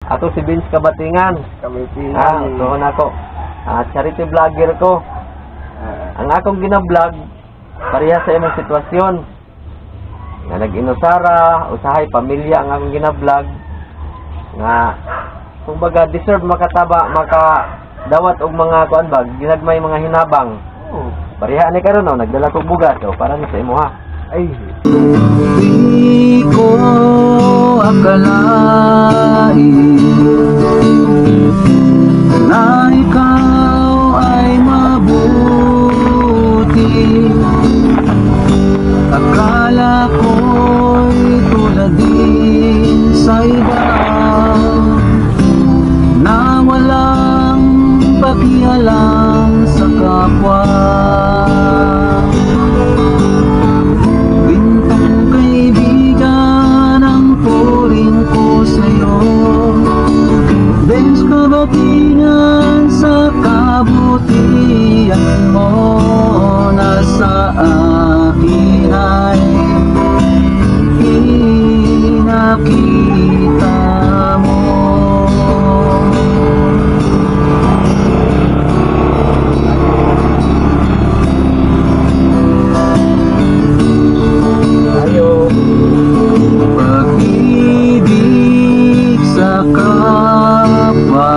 Ato si Vince Kabatingan. Kabatingan. Doon ako. Charity vlogger ko. Ang akong gina-vlog, pareha sa imong sitwasyon. Nga nag-inusara, usahay, pamilya ang akong gina-vlog. Nga, kumbaga, deserve makataba, makadawat og mga kuanbag, ginagmay mga hinabang. Pareha ni karon nagdala kog bugas para ni sa imo ha. Ay. Di ko akalain na ikaw ay mabuti. Akala ko'y tulad din sa iba na walang pakialam sa kapwa. Bintang kaibigan ang puring ko sa'yo. Benz Kabatingan sa kabutihan mo. Nasa akin ay pinakita mo. Pag-ibig sa kapwa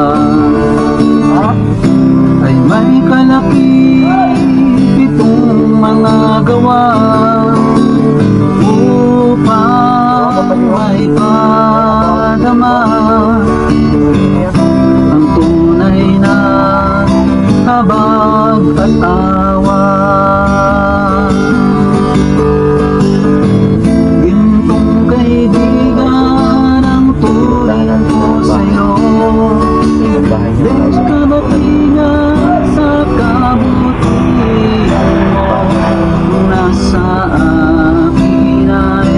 ay may kalakip-pitong mga gawa upang may padama ang tunay na habag at awa. Gintong kaibigan ang turing ko sa'yo. Benz Kabatingan sa kabutihan mo. Nasa akin ay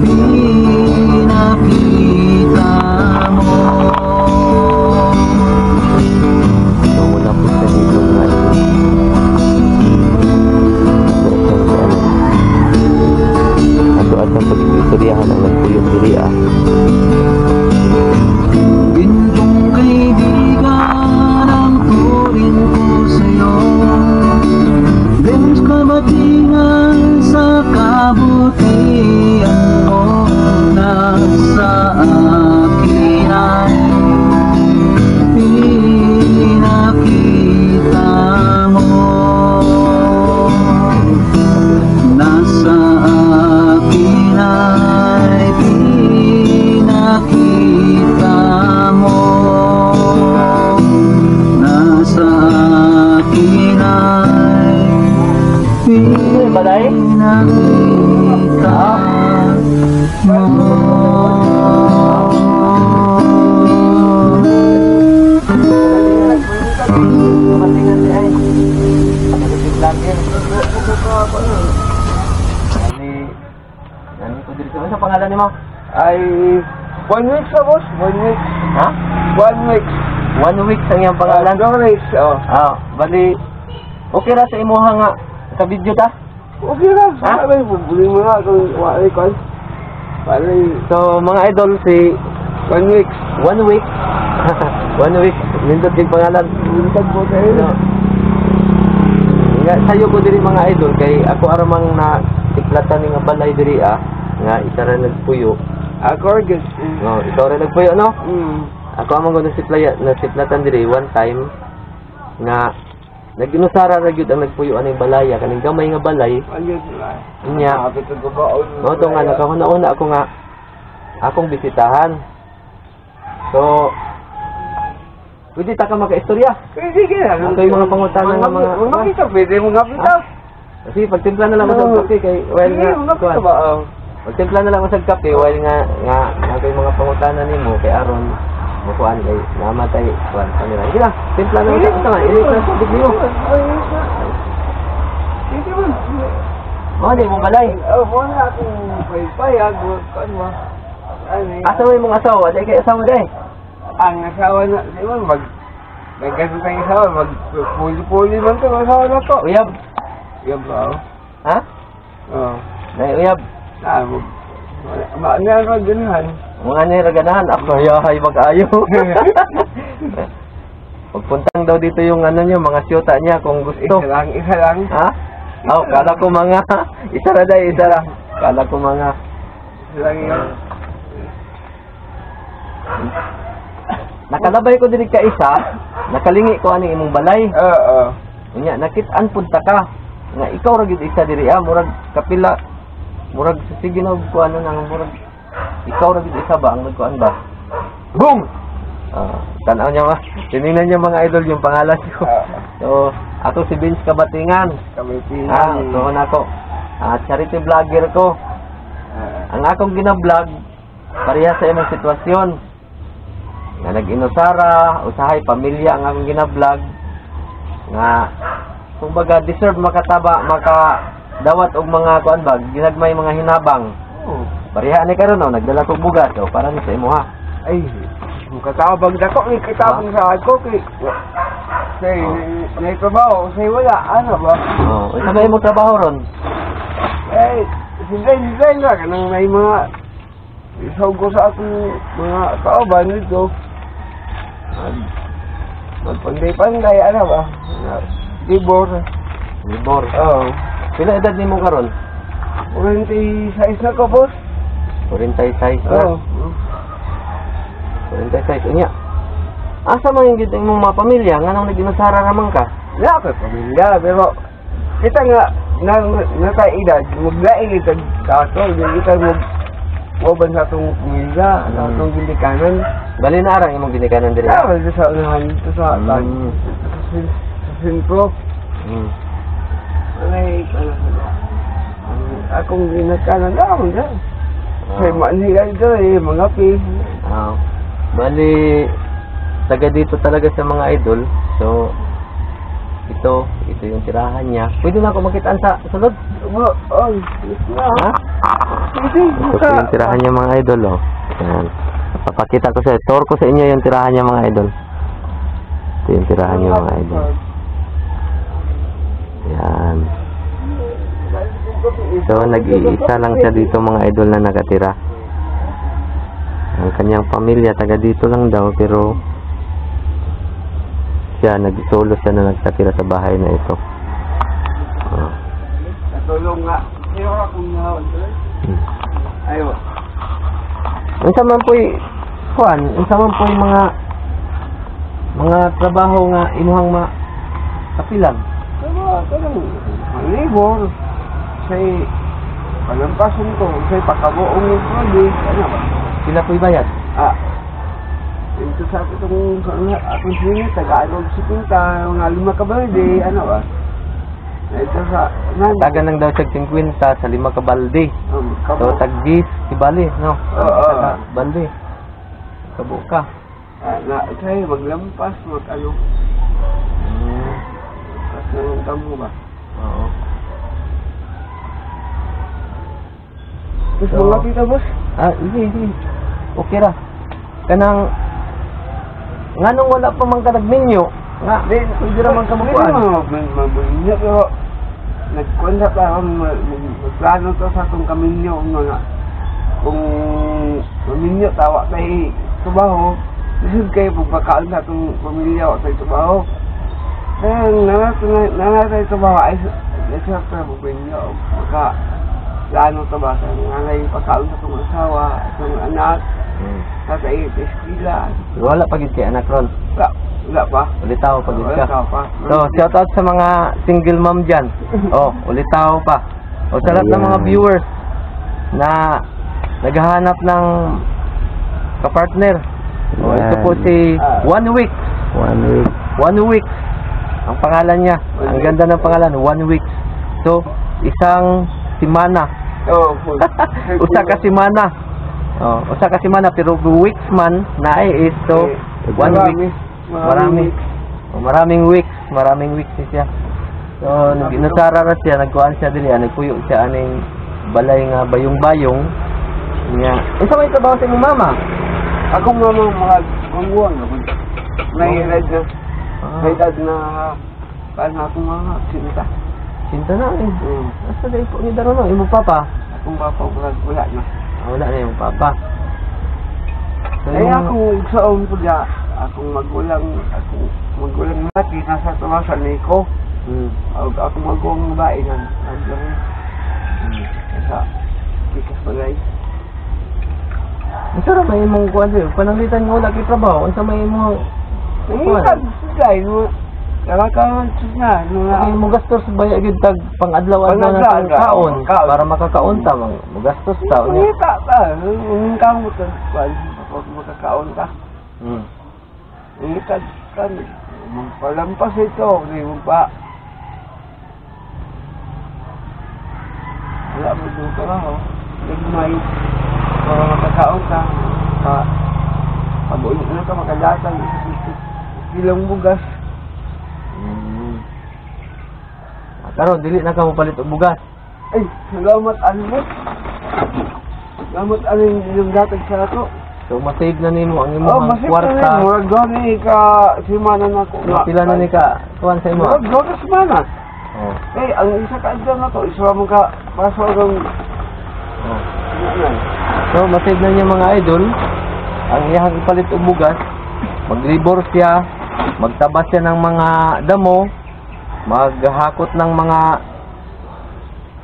pinakita mo. Muna po sa dito nga. Ato-ato pag-istoryahan ang nagpuyong diri Gintong kaibigan ang turing ko sa'yo. Benz Kabatingan sa kabutihan mo. Nasa akin ay pinakita mo. Nasa akin ay pinakita mo. Nasa akin ay pinakita mo. Kabatingan di ay. Charity vlogger. Nani ko diri sa pangalan nimo? Ay 1 week sa boss, 1 week. Ha? 1 week. 1 week sa iyang pangalan. Doris, Bali okay ra sa imuha nga sa video ta? okay lang. Ha? Ay, bubuli mo na kung wala ko. Wala. So mga idol si 1 week. 1 week. 1 week nindot yung pangalan. Buntag mo kayo. No. Nga sayo ko diri mga idol kay ako aramang na tiklatan ni nga balay diri nga isa ra nagpuyo. Ako guys. No, ikaw ra nagpuyo no? Mm. Ako amang na siplatan diri one time nga nag-inusara ra gyud ang nagpuyo aning balaya kaning gamay nga balay. Ayun sila. Nya. Kapit ko ba? Mo to nga nakahuna-una ako nga akong bisitahan. So pwede ta ka maka-istorya. Sige na. Ito yung mga pangutana ng mga... Makita, pwede mo nga pita. Kasi pagtimpla na lang mo sa kape kay while nga... Makita ba? Pagtimpla na lang mo sa kape while nga yung mga pangutana nimo kay aron mukuan kay namatay kuan kanila. Sige lang, timpla na lang sa ini na sa video. Sige man. Di mo balay. Mo na akong paypay, kuan mo. Asa mo yung mga asawa? Di kay asawa day. Ang asawa na, di ba, nagkasa tayong asawa, puli-puli man ito, asawa na to. Uyab. Uyab ba? Ha? Oo. Nay uyab. Maano yan ka ganahan? Mga niya ganahan, ako yahay mag-ayo. Pagpuntang daw dito yung ano niya, mga siyota niya kung gusto. Isa lang. Ha? Oh, kala ko mga isa ra day, isa ra. Kala ko mga Isa lang yun. nakalabay ko diri ka isa, nakalingi ko ani imong balay. Oo. Unya nakit-an punta ka. Nga ikaw ra gyud isa diri murag kapila. Murag sige na ko ano nang murag ikaw ra gyud isa ba ang nagkuan ba? Boom. Tanaw niya ma. Tiningnan niya mga idol yung pangalan ko. So, ako si Vince Kabatingan. Kami So nako. Charity vlogger ko. Ang akong gina-vlog pareha sa imong sitwasyon. Nga nag-inusara, usahay pamilya ang akong gina-vlog. Nga kumbaga deserve makataba, makadawat og mga kuan ba, ginagmay mga hinabang. Pareha ni karon nagdala ko bugas para ni sa imo ha. Ay, katabang dako ni kitabang sa ako kay say nay trabaho say wala ano ba? Unsa ba imong trabaho ron? Eh, design na kanang may mga isog ko sa akong mga kauban dito. Magpanday-panday ano ba? Libor. Oo. Pila edad nimo karon? 46 na ko, boss. 46 na. Oo. 46 unya. Asa man yung gid imong mga pamilya nganong nag-inusara naman ka? Wala ko pamilya, pero kita nga nakaedad, maglaing ito kaso, hindi kita maban sa itong pamilya, sa itong ginikanan. Bali na arang imong ginikanan diri. Wala sa unahan dito sa sentro. Akong ginikanan lang, say manila ito mga pis. Bali taga dito talaga sa mga idol. So ito yung tirahan niya. Pwede na ako makitaan sa sunod? Ha? Ito yung tirahan niya mga idol, oh. Ayan. Papakita ko sa tour ko sa inyo yung tirahan niya mga idol. Ito yung tirahan niya mga idol. Ayan. So nag-iisa lang siya dito mga idol na nakatira. Ang kanyang pamilya taga dito lang daw, pero siya nag-solo siya na nagkatira sa bahay na ito. Katulong nga. Sino akong nahawag doon? Ayaw. Unsa man po'y kuan, unsa man po'y mga trabaho nga imuhang kapilan. Kanang labor. Say palampasan ko, say pakabuong yung project, ano ba? Sila po'y bayad. Ito sa itong akong sinit, taga-alog si Pinta, mga 5 kabalde, ano ba? Ito sa Taga nang daw tag 50 sa 5 ka balde. So tag 10 si bali, no? Oo. Balde. Kabuka. Na say maglampas ano. Kasi ang tamo ba? Oo. Gusto mo kita, boss? Hindi. Okay ra. Kanang nganong wala pa man ka nagmenyo? Nga, pwede ra man ka magkuhan. Mabunya pero nagkontak ako magplano to sa atong kaminyo mga kung maminyo tawa kay trabaho lisod kayo pagpakaon sa atong pamilya o sa trabaho kaya nanatay trabaho ay lesap ka maminyo maka plano to ba sa nanay pagkaon sa atong asawa sa mga anak sa eskwela Wala pa gid kay anak ron. wala pa Ulitaw pa gid ka. pa So, shout out sa mga single mom dyan. Ulitaw pa. O sa lahat ng mga viewers na naghahanap ng kapartner. Ito po si 1 week. 1 week. Ang pangalan niya. Ang ganda ng pangalan. 1 week. So, isang simana. Usa ka simana. Usa ka simana pero weeks man na is so 1 week. Maraming weeks siya. So nag-inusara ra siya, nagkuan siya dili, nagpuyo siya aning balay nga bayong-bayong niya. Unsa may trabaho sa imong mama? Ako mama mga mangguan may edad na paano akong mga Sinta na eh. Asa dai po ni Darono, imong papa? Akong papa wala na. Wala na imong papa. So, Ay yung- akong igsoon po niya, akong magulang laki, nasa tumasan ni ko. Hmm. Akong magulang babae nandiyan. Kaya kikas bagay. Ang sarap may imong kuwan sa'yo. Pananglitan nga wala kay trabaho. Ang sa may imong Nangitan sigay, nakakaman siya Ay mo gastos ba yung tag pang-adlaw-adlaw na Pang-adlaw, itong kaon kaon. para makakaunta mo gastos ta unya. Nangita ka, nangita mo ito, kapag makakaon ka. Nangita ka, palampas ito, hindi mo pa. Wala mo doon ka nga, nagmay, para makakaon ka, pabuin na ka, makadatang, ilang bugas. Karon dili na ka mo palit og bugas. Ay, salamat ano. Salamat ano yung datag sa ato. So ma-save na nimo ang Oh, imong masip kwarta. na rin. Murag doon ni ka simana na ko. Pila na ni ka kuan sa imo. Murag doon na simana. Oh. Eh, ang isa ka dyan na to, isa mo ka paso ng... Oh. So ma-save na niya mga idol ang iyang ipalit og bugas. Mag-labor siya, magtabas siya ng mga damo, maghakot ng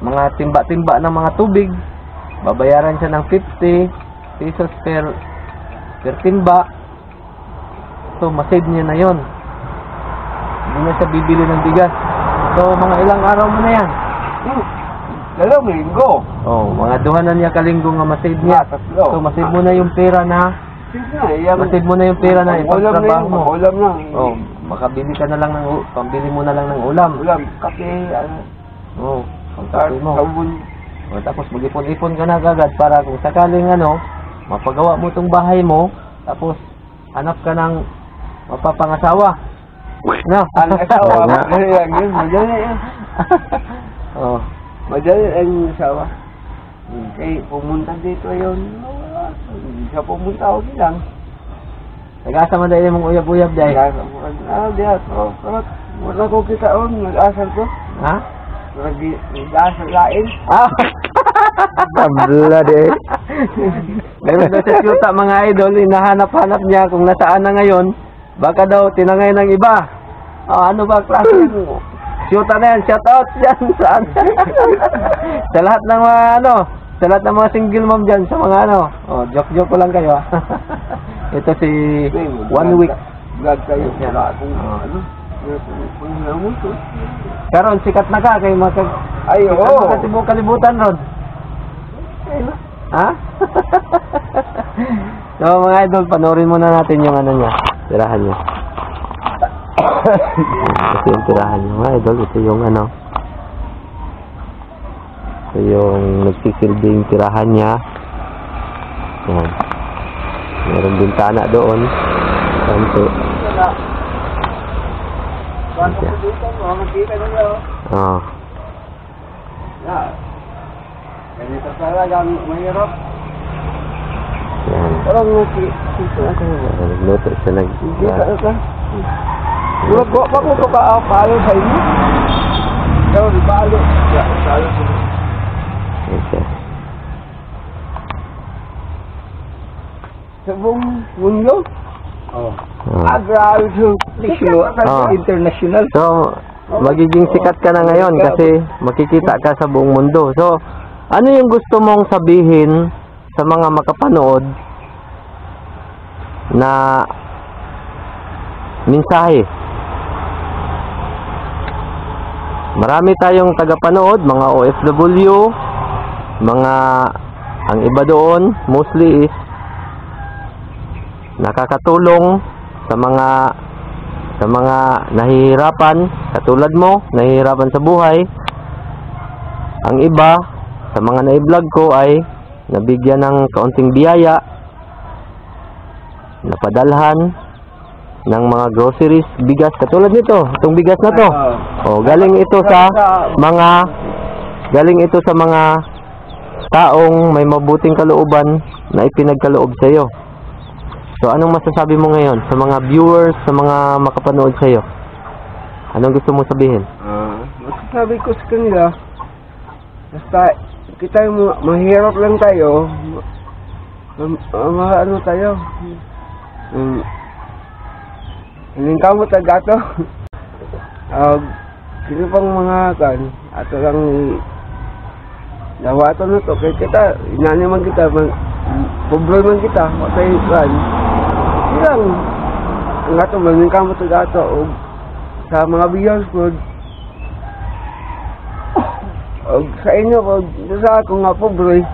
mga timba-timba ng mga tubig. Babayaran siya ng 50 pesos per timba. So masave niya na yon. Hindi na siya bibili ng bigas. So mga ilang araw mo na yan. Dalawang linggo. Oh, mga duha na niya kalinggo nga masave niya. Tatlo. So masave mo na yung pera na masave mo na yung pera na ipagtrabaho mo. Ulam na. Oh, makabili ka na lang pambili mo na lang ng ulam. Ulam, kape, ano. Oh, pangkape mo. Sabon. O, tapos mag-ipon-ipon ka na agad para kung sakaling mapagawa mo itong bahay mo, tapos hanap ka ng mapapangasawa. No? Ang asawa, madali lang yun, madali yan. Oh. Madali lang yung asawa. Kaya pumunta dito yun, hindi siya pumunta ako lang. Nag-asa man dahil mong uyab-uyab dahil. Diyan, wala ko kita nag-asal ko. Ha? Nag-asal lain. Ah! Bloody. Meron daw sa siyuta mga idol, hinahanap-hanap niya kung nasaan na ngayon. Baka daw tinangay ng iba. Ano ba klase? Siyuta na yan, shout out dyan. Saan? Sa lahat ng mga sa lahat ng mga single mom dyan, sa mga joke-joke ko lang kayo. Ito si 1 week. Vlog kayo. Yan. Wala akong panghilamot. Karon sikat na ka kay Ay, oo. kalibutan ron. Ha? So mga idol, panoorin muna natin yung niya, tirahan niya. Ito yung tirahan niya mga idol, ito yung ito yung nagsisilbing tirahan niya. Yan. Meron bintana doon. Kanto. Oh. Ganito talagang mahirap. Yan. Parang nakikita ako. Nagluto siya Kita ka. Wag ko to palo sa inyo. Pero di palo. Palo sa inyo. Okay. Sa buong mundo. Oh. Grabe international. So, magiging sikat ka na ngayon kasi makikita ka sa buong mundo. So, ano yung gusto mong sabihin sa mga makapanood na mensahe? Marami tayong tagapanood, mga OFW, mga ang iba doon mostly is nakakatulong sa mga nahihirapan katulad mo, nahihirapan sa buhay. Ang iba sa mga na-vlog ko ay nabigyan ng kaunting biyaya, napadalhan ng mga groceries, bigas katulad nito, itong bigas na to. Galing ito sa mga taong may mabuting kalooban na ipinagkaloob sa iyo. So, anong masasabi mo ngayon sa mga viewers, sa mga makapanood sa iyo? Anong gusto mong sabihin? Masasabi ko sa kanila, basta kita mahirap lang tayo, ano tayo? Hiling ka mo tagato. Sino pang mga kan? Ato lang nawato na to. Kaya kita, inani man kita, pobre man kita. Matay kan. Ilang, ang ato, hiling ka mo tagato. O sa mga biyos po, o sa inyo po, sa ako nga pobre.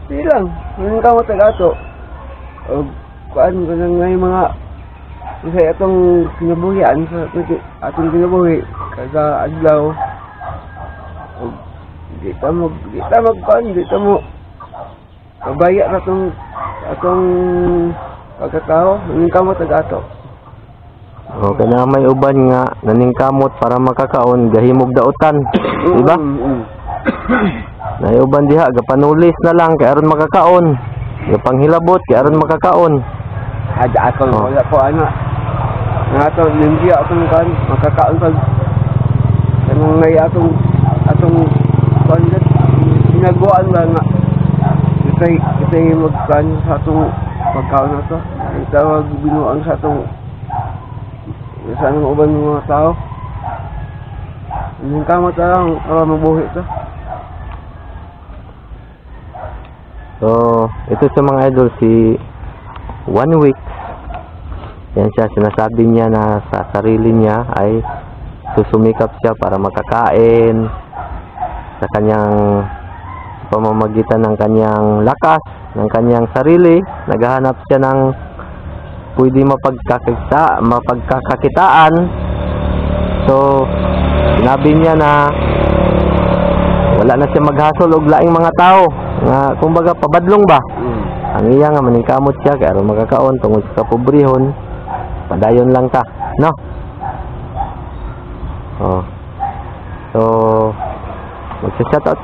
Ilang, hiling ka mo tagato. O kuan ko lang nga yung mga kasi atong kinabuhian sa atong kinabuhi kada adlaw di ta magkuan di ta mo kabaya na atong pagkatao naningkamot agato. Okay na may uban nga naningkamot para makakaon gahimog daotan, di ba? May uban diha gapanulis na lang kay aron makakaon. Gapanghilabot kay aron makakaon. Ada atong wala po ana. Nga to limbi atong kan makakaon pag kanang ngay atong kondet ginagawan lang nga kita magkan sa atong pagkaon na to. Tawag binuang sa atong sa nang uban ng mga tao. Hindi ka mo talang mabuhi to. So, ito sa mga idol si 1 week. Yan siya, sinasabi niya na sa sarili niya ay susumikap siya para makakain sa kanyang pamamagitan ng kanyang lakas, ng kanyang sarili. Naghahanap siya ng pwede mapagkakakitaan. So, sinabi niya na wala na siya maghasol og laing mga tao nga kumbaga pabadlong ba. Ang iya nga maningkamot siya kaya aron makakaon tungod sa pobrehon. Padayon lang ta, no? Oh. So, magsa-shoutout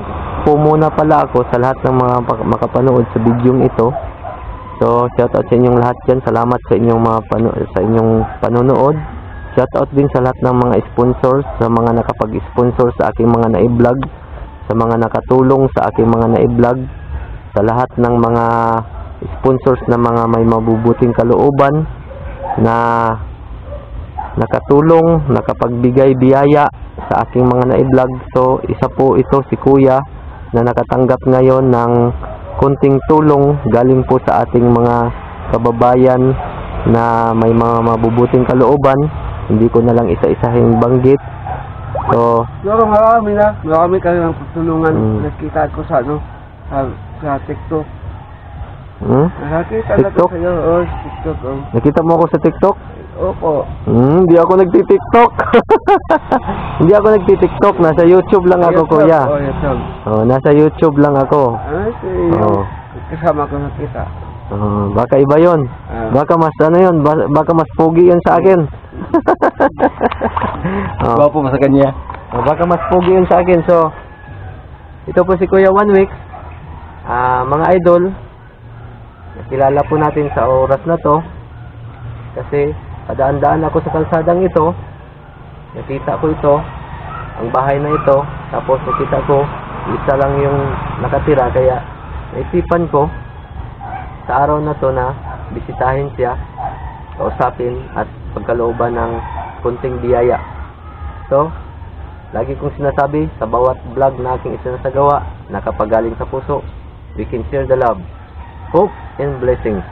po muna pala ako sa lahat ng mga makapanood sa bidyong ito. So, shoutout sa inyong lahat dyan. Salamat sa inyong inyong panonood. Shoutout din sa lahat ng mga sponsors, sa mga nakapag-sponsor sa aking mga na-vlog, sa mga nakatulong sa aking mga na-vlog, sa lahat ng mga sponsors na mga may mabubuting kalooban na nakatulong, nakapagbigay biyaya sa aking mga na-vlog. So, isa po ito si Kuya na nakatanggap ngayon ng konting tulong galing po sa ating mga kababayan na may mga mabubuting kalooban. Hindi ko na lang isa-isahin banggit. So, pero marami kayong tutulungan. Nakita ko sa sa TikTok. Nakita TikTok? ko sa'yo, TikTok. Nakita mo ako sa TikTok? Opo. Hindi ako nagti-TikTok. Hindi ako nagti-TikTok. Nasa YouTube lang ako, Kuya. YouTube. Oh, nasa YouTube lang ako. Kasama ko nakita. Baka iba yun. Baka mas ano yun. Baka mas pogi yun sa akin. Gwapo mo sa kanya. Baka mas pogi yun sa akin. So, ito po si Kuya 1 week. Mga idol, nakilala po natin sa oras na to kasi padaan-daan ako sa kalsadang ito, nakita ko ito, ang bahay na ito, tapos nakita ko isa lang yung nakatira, kaya naisipan ko sa araw na to na bisitahin siya, kausapin at pagkalooban ng kunting biyaya. So, lagi kong sinasabi sa bawat vlog na aking isinasagawa, nakapagaling sa puso. We can share the love, hope, and blessings.